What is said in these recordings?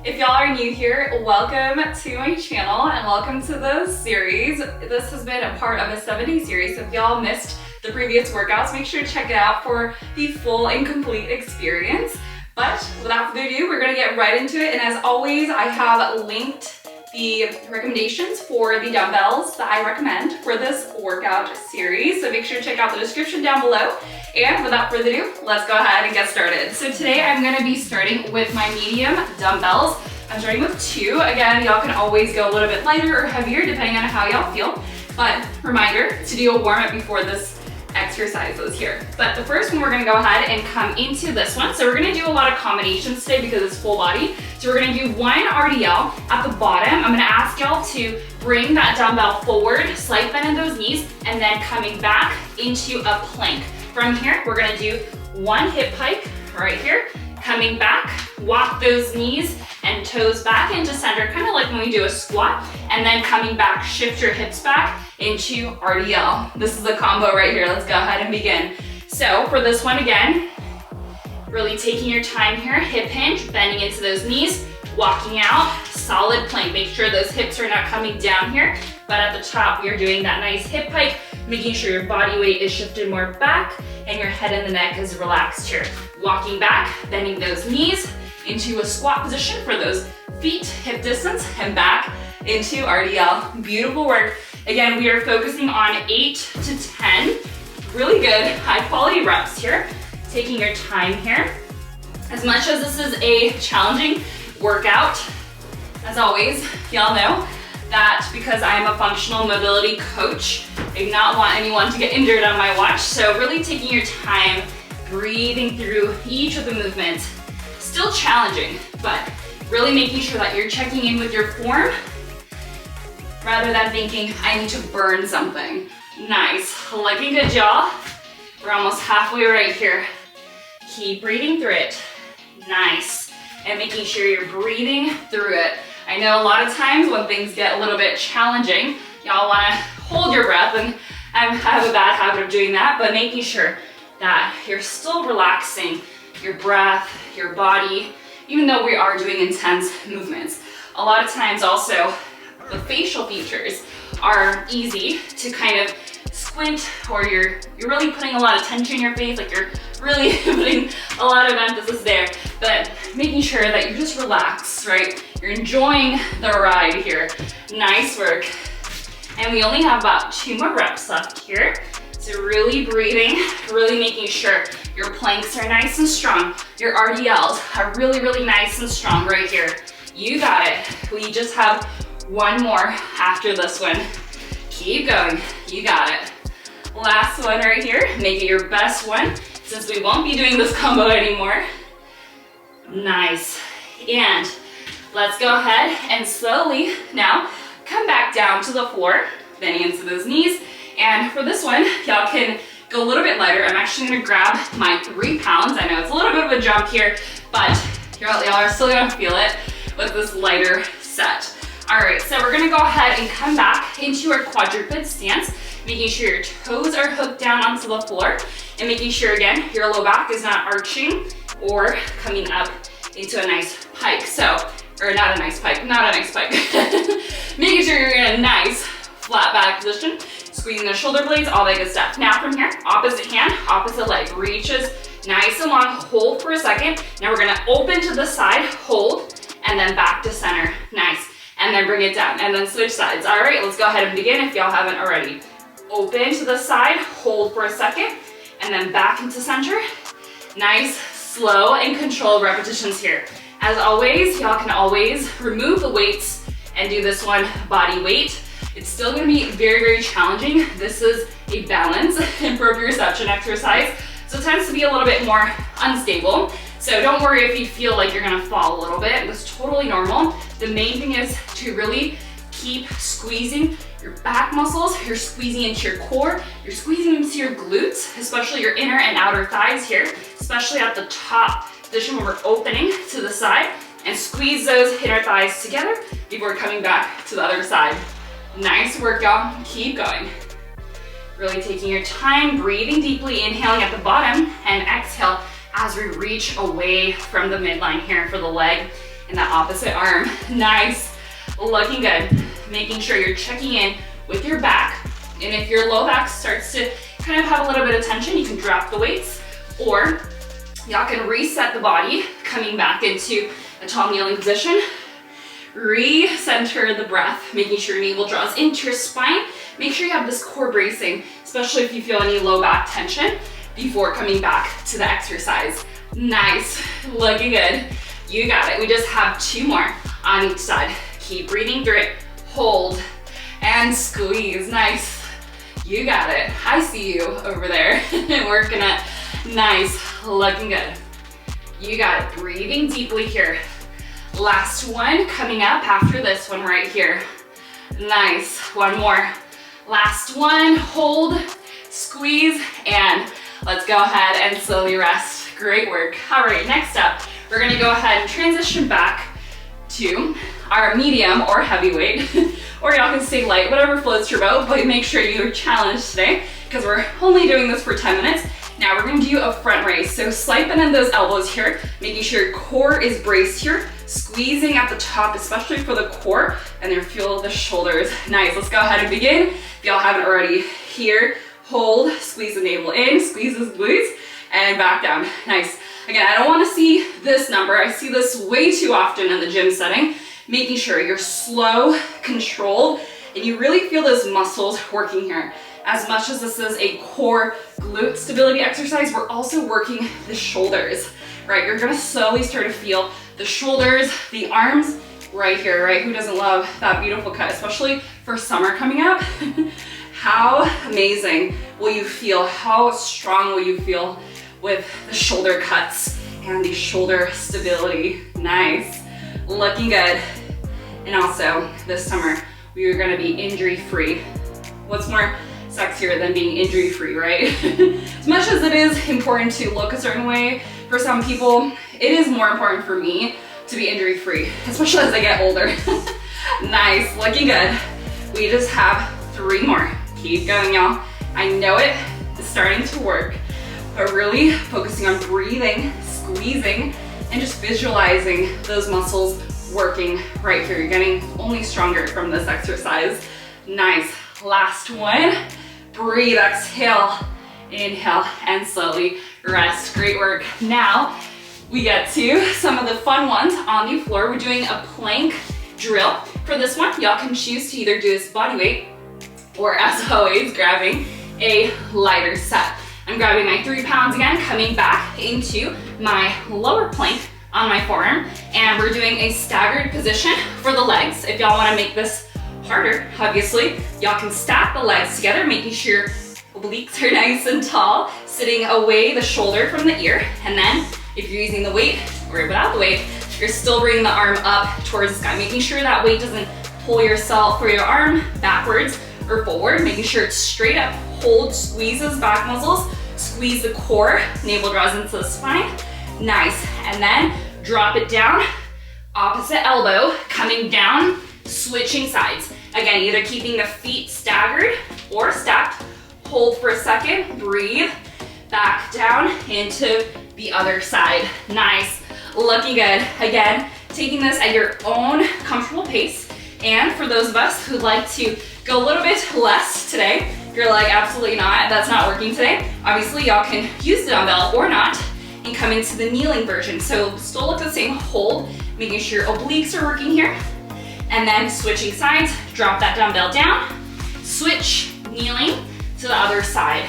If y'all are new here, welcome to my channel and welcome to the series. This has been a part of a 7-day series, so if y'all missed the previous workouts, make sure to check it out for the full and complete experience. But without further ado, we're gonna get right into it. And as always, I have linked the recommendations for the dumbbells that I recommend for this workout series. So make sure to check out the description down below. And without further ado, let's go ahead and get started. So today I'm gonna be starting with my medium dumbbells. I'm starting with 2. Again, y'all can always go a little bit lighter or heavier depending on how y'all feel. But reminder to do a warm up before this exercises here. But the first one, we're gonna go ahead and come into this one. So we're gonna do a lot of combinations today because it's full body. So we're gonna do 1 RDL at the bottom. I'm gonna ask y'all to bring that dumbbell forward, slight bend in those knees, and then coming back into a plank. From here, we're gonna do 1 hip hike right here, coming back, walk those knees and toes back into center, kind of like when we do a squat, and then coming back, shift your hips back into RDL. This is the combo right here. Let's go ahead and begin. So for this one again, really taking your time here, hip hinge, bending into those knees, walking out, solid plank. Make sure those hips are not coming down here, but at the top, you're doing that nice hip hike, making sure your body weight is shifted more back and your head and the neck is relaxed here. Walking back, bending those knees into a squat position for those feet, hip distance, and back into RDL. Beautiful work. Again, we are focusing on 8 to 10 really good high quality reps here. Taking your time here. As much as this is a challenging workout, as always, y'all know that because I am a functional mobility coach, I do not want anyone to get injured on my watch. So really taking your time, breathing through each of the movements. Still challenging, but really making sure that you're checking in with your form rather than thinking, I need to burn something. Nice, looking good, y'all. We're almost halfway right here. Keep breathing through it. Nice, and making sure you're breathing through it. I know a lot of times when things get a little bit challenging, y'all wanna hold your breath, and I have a bad habit of doing that, but making sure that you're still relaxing your breath, your body, even though we are doing intense movements. A lot of times also, the facial features are easy to kind of squint, or you're really putting a lot of tension in your face, like you're really putting a lot of emphasis there, but making sure that you just relax, right? You're enjoying the ride here. Nice work. And we only have about 2 more reps left here. So really breathing, really making sure your planks are nice and strong. Your RDLs are really, really nice and strong right here. You got it. We just have 1 more after this one. Keep going, you got it. Last one right here, make it your best one since we won't be doing this combo anymore. Nice, and let's go ahead and slowly now come back down to the floor, bending into those knees. And for this one, y'all can go a little bit lighter. I'm actually gonna grab my 3 pounds. I know it's a little bit of a jump here, but y'all are still gonna feel it with this lighter set. All right, so we're gonna go ahead and come back into our quadruped stance, making sure your toes are hooked down onto the floor, and making sure, again, your low back is not arching or coming up into a nice pike. So, or not a nice pike, not a nice pike. Making sure you're in a nice flat back position, squeezing the shoulder blades, all that good stuff. Now from here, opposite hand, opposite leg, reaches nice and long, hold for a second. Now we're gonna open to the side, hold, and then back to center, nice. And then bring it down, and then switch sides. All right, let's go ahead and begin if y'all haven't already. Open to the side, hold for a second, and then back into center. Nice, slow, and controlled repetitions here. As always, y'all can always remove the weights and do this one body weight. It's still gonna be very, very challenging. This is a balance and proprioception exercise, so it tends to be a little bit more unstable. So don't worry if you feel like you're gonna fall a little bit. It's totally normal. The main thing is to really keep squeezing your back muscles. You're squeezing into your core. You're squeezing into your glutes, especially your inner and outer thighs here, especially at the top position when we're opening to the side, and squeeze those inner thighs together before coming back to the other side. Nice work, y'all. Keep going. Really taking your time, breathing deeply, inhaling at the bottom, and exhale as we reach away from the midline here for the leg. and that opposite arm. Nice, looking good. Making sure you're checking in with your back. And if your low back starts to kind of have a little bit of tension, you can drop the weights, or y'all can reset the body, coming back into a tall kneeling position. Recenter the breath, making sure your navel draws into your spine. Make sure you have this core bracing, especially if you feel any low back tension before coming back to the exercise. Nice, looking good. You got it. We just have 2 more on each side. Keep breathing through it. Hold and squeeze. Nice. You got it. I see you over there working it. Nice, looking good. You got it. Breathing deeply here. Last one coming up after this one right here. Nice, one more. Last one, hold, squeeze, and let's go ahead and slowly rest. Great work. All right, next up, we're gonna go ahead and transition back to our medium or heavyweight, or y'all can stay light, whatever floats your boat, but make sure you're challenged today because we're only doing this for 10 minutes. Now we're gonna do a front raise. So slight bend in those elbows here, making sure your core is braced here, squeezing at the top, especially for the core, and then feel the shoulders. Nice, let's go ahead and begin. If y'all haven't already, here, hold, squeeze the navel in, squeeze the glutes, and back down. Nice. Again, I don't wanna see this number. I see this way too often in the gym setting, making sure you're slow, controlled, and you really feel those muscles working here. As much as this is a core glute stability exercise, we're also working the shoulders, right? You're gonna slowly start to feel the shoulders, the arms right here, right? Who doesn't love that beautiful cut, especially for summer coming up? How amazing will you feel? How strong will you feel with the shoulder cuts and the shoulder stability? Nice, looking good. And also this summer, we are gonna be injury-free. What's more sexier than being injury-free, right? As much as it is important to look a certain way for some people, it is more important for me to be injury-free, especially as I get older. Nice, looking good. We just have 3 more. Keep going, y'all. I know it is starting to work, but really focusing on breathing, squeezing, and just visualizing those muscles working right here. You're getting only stronger from this exercise. Nice. Last one. Breathe, exhale, inhale, and slowly rest. Great work. Now we get to some of the fun ones on the floor. We're doing a plank drill. For this one, y'all can choose to either do this body weight or, as always, grabbing a lighter set. I'm grabbing my 3 pounds again, coming back into my lower plank on my forearm, and we're doing a staggered position for the legs. If y'all wanna make this harder, obviously, y'all can stack the legs together, making sure obliques are nice and tall, sitting away the shoulder from the ear. And then if you're using the weight or without the weight, you're still bringing the arm up towards the sky, making sure that weight doesn't pull yourself or your arm backwards or forward, making sure it's straight up. Hold, squeeze those back muscles, squeeze the core, navel draws into the spine. Nice. And then drop it down, opposite elbow, coming down, switching sides. Again, either keeping the feet staggered or stacked. Hold for a second, breathe, back down into the other side. Nice, looking good. Again, taking this at your own comfortable pace. And for those of us who like to go a little bit less today, if you're like, absolutely not, that's not working today, obviously y'all can use the dumbbell or not and come into the kneeling version. So still look the same, hold, making sure your obliques are working here. And then switching sides, drop that dumbbell down, switch, kneeling to the other side.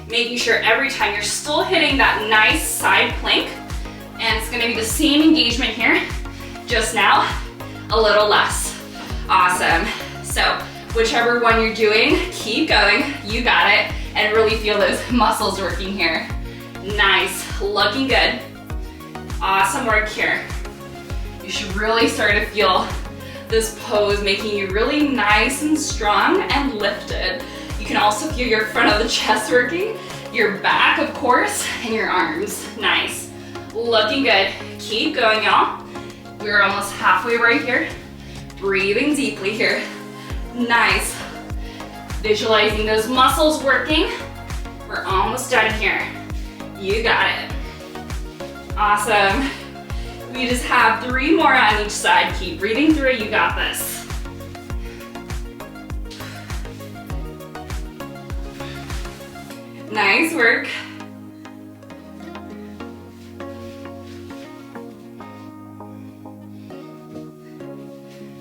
Making sure every time you're still hitting that nice side plank, and it's gonna be the same engagement here, just now, a little less. Awesome. So whichever one you're doing, keep going, you got it, and really feel those muscles working here. Nice, looking good. Awesome work here. You should really start to feel this pose making you really nice and strong and lifted. You can also feel your front of the chest working, your back, of course, and your arms. Nice. Looking good. Keep going, y'all. We're almost halfway right here. Breathing deeply here. Nice. Visualizing those muscles working. We're almost done here. You got it. Awesome. We just have 3 more on each side. Keep breathing through it, you got this. Nice work.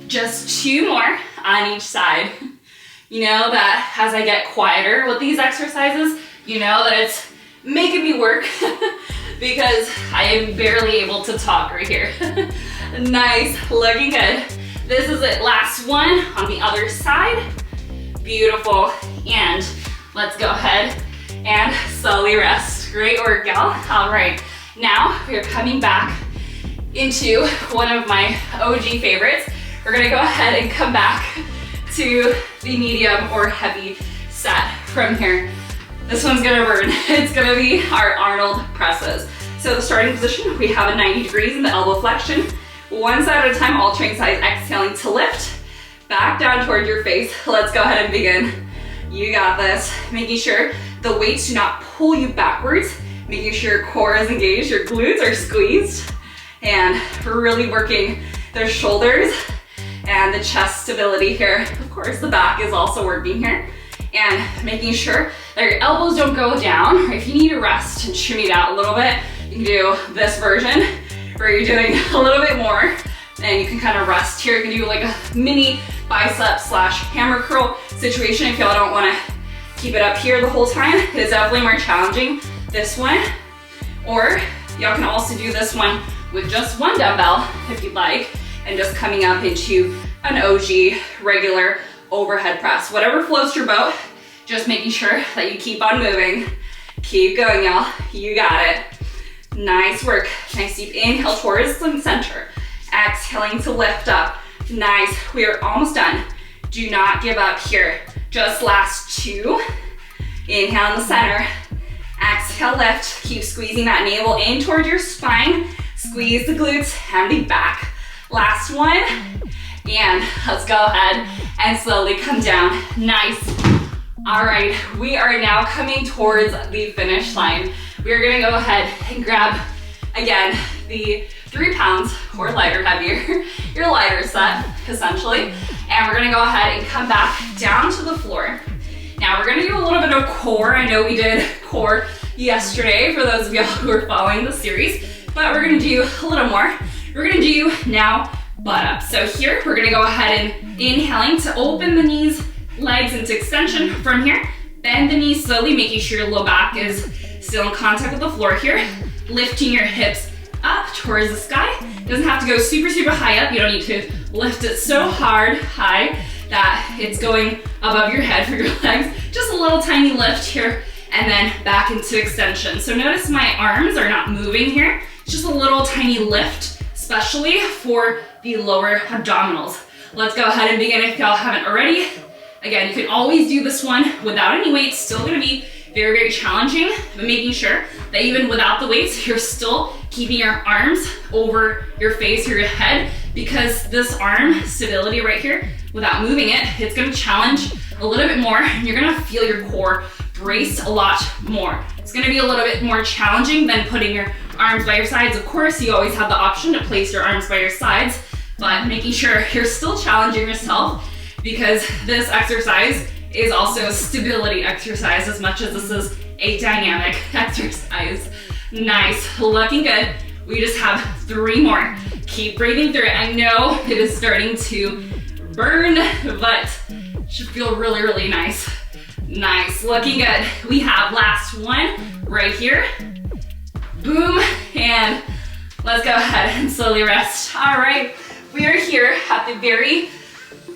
Just 2 more on each side. You know that as I get quieter with these exercises, you know that it's making me work because I am barely able to talk right here. Nice, looking good. This is it, last one on the other side. Beautiful, and let's go ahead and slowly rest. Great work, gal. All right, now we're coming back into one of my OG favorites. We're gonna go ahead and come back to the medium or heavy set from here. This one's gonna burn. It's gonna be our Arnold presses. So the starting position, we have a 90 degrees in the elbow flexion. One side at a time, altering sides, exhaling to lift. Back down toward your face. Let's go ahead and begin. You got this. Making sure the weights do not pull you backwards. Making sure your core is engaged, your glutes are squeezed. And we're really working the shoulders and the chest stability here. Of course, the back is also working here. And making sure that your elbows don't go down. If you need to rest and shimmy it out a little bit, you can do this version where you're doing a little bit more and you can kind of rest here. You can do like a mini bicep slash hammer curl situation if y'all don't want to keep it up here the whole time. It is definitely more challenging, this one. Or y'all can also do this one with just one dumbbell if you'd like, and just coming up into an OG regular overhead press. Whatever floats your boat, just making sure that you keep on moving. Keep going, y'all. You got it. Nice work. Nice deep inhale towards the center. Exhaling to lift up. Nice. We are almost done. Do not give up here. Just last 2. Inhale in the center. Exhale, lift. Keep squeezing that navel in toward your spine. Squeeze the glutes and the back. Last one, and let's go ahead and slowly come down. Nice. All right, we are now coming towards the finish line. We are gonna go ahead and grab, again, the 3 pounds or lighter, heavier, your lighter set, essentially. And we're gonna go ahead and come back down to the floor. Now we're gonna do a little bit of core. I know we did core yesterday for those of y'all who are following the series, but we're gonna do a little more. We're gonna do now butt up. So here, we're gonna go ahead and inhaling to open the knees, legs into extension. From here, bend the knees slowly, making sure your low back is still in contact with the floor here. Lifting your hips up towards the sky. It doesn't have to go super, super high up. You don't need to lift it so high that it's going above your head for your legs. Just a little tiny lift here, and then back into extension. So notice my arms are not moving here. It's just a little tiny lift, especially for the lower abdominals. Let's go ahead and begin if y'all haven't already. Again, you can always do this one without any weights. Still gonna be very, very challenging, but making sure that even without the weights, you're still keeping your arms over your face or your head, because this arm stability right here, without moving it, it's gonna challenge a little bit more. You're gonna feel your core braced a lot more. It's gonna be a little bit more challenging than putting your arms by your sides. Of course, you always have the option to place your arms by your sides, but making sure you're still challenging yourself, because this exercise is also a stability exercise as much as this is a dynamic exercise. Nice, looking good. We just have 3 more. Keep breathing through it. I know it is starting to burn, but it should feel really, really nice. Nice, looking good. We have last one right here. Boom, and let's go ahead and slowly rest. All right, we are here at the very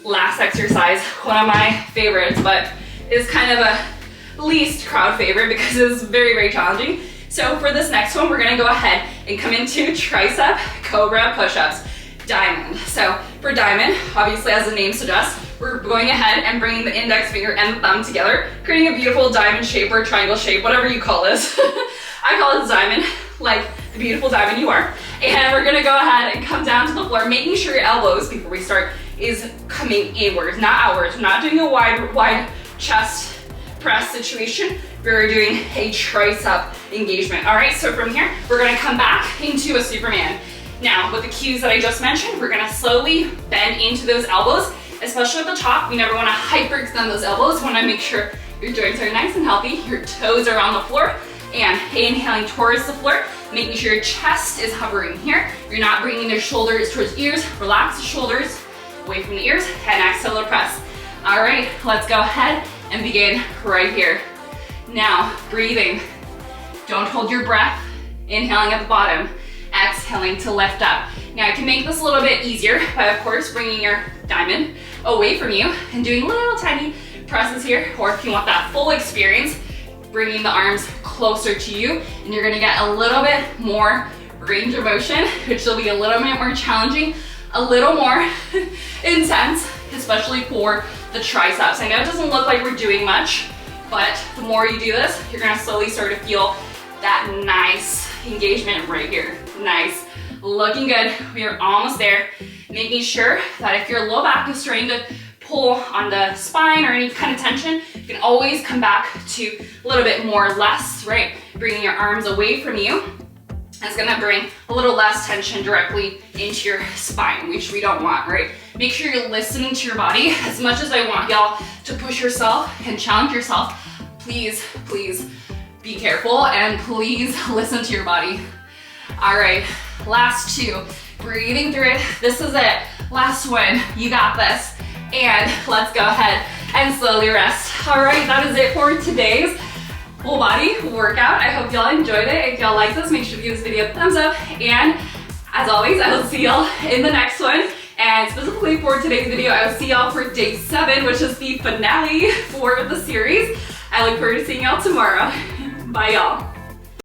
last exercise, one of my favorites, but is kind of a least crowd favorite because it's very, very challenging. So for this next one, we're gonna go ahead and come into tricep cobra push-ups, diamond. So for diamond, obviously as the name suggests, we're going ahead and bringing the index finger and the thumb together, creating a beautiful diamond shape or triangle shape, whatever you call this. I call it diamond, like the beautiful diamond you are. And we're gonna go ahead and come down to the floor, making sure your elbows, before we start, is coming inwards, not outwards. We're not doing a wide chest press situation. We're doing a tricep engagement. All right, so from here, we're gonna come back into a Superman. Now, with the cues that I just mentioned, we're gonna slowly bend into those elbows, especially at the top. We never wanna hyperextend those elbows. We wanna make sure your joints are nice and healthy, your toes are on the floor, and inhaling towards the floor, making sure your chest is hovering here. You're not bringing the shoulders towards ears. Relax the shoulders away from the ears, and exhale to press. All right, let's go ahead and begin right here. Now, breathing. Don't hold your breath. Inhaling at the bottom, exhaling to lift up. Now, I can make this a little bit easier by, of course, bringing your diamond away from you and doing little tiny presses here, or if you want that full experience, bringing the arms closer to you, and you're gonna get a little bit more range of motion, which will be a little bit more challenging, a little more intense, especially for the triceps. I know it doesn't look like we're doing much, but the more you do this, you're gonna slowly start to feel that nice engagement right here. Nice, looking good. We are almost there. Making sure that if your low back is starting to pull on the spine or any kind of tension, you can always come back to a little bit more less, right? Bringing your arms away from you. That's gonna bring a little less tension directly into your spine, which we don't want, right? Make sure you're listening to your body. As much as I want y'all to push yourself and challenge yourself, please, please be careful and please listen to your body. All right, last two. Breathing through it. This is it. Last one. You got this. And let's go ahead and slowly rest. All right, that is it for today's full body workout. I hope y'all enjoyed it. If y'all like this, make sure to give this video a thumbs up. And as always, I will see y'all in the next one. And specifically for today's video, I will see y'all for day 7, which is the finale for the series. I look forward to seeing y'all tomorrow. Bye, y'all.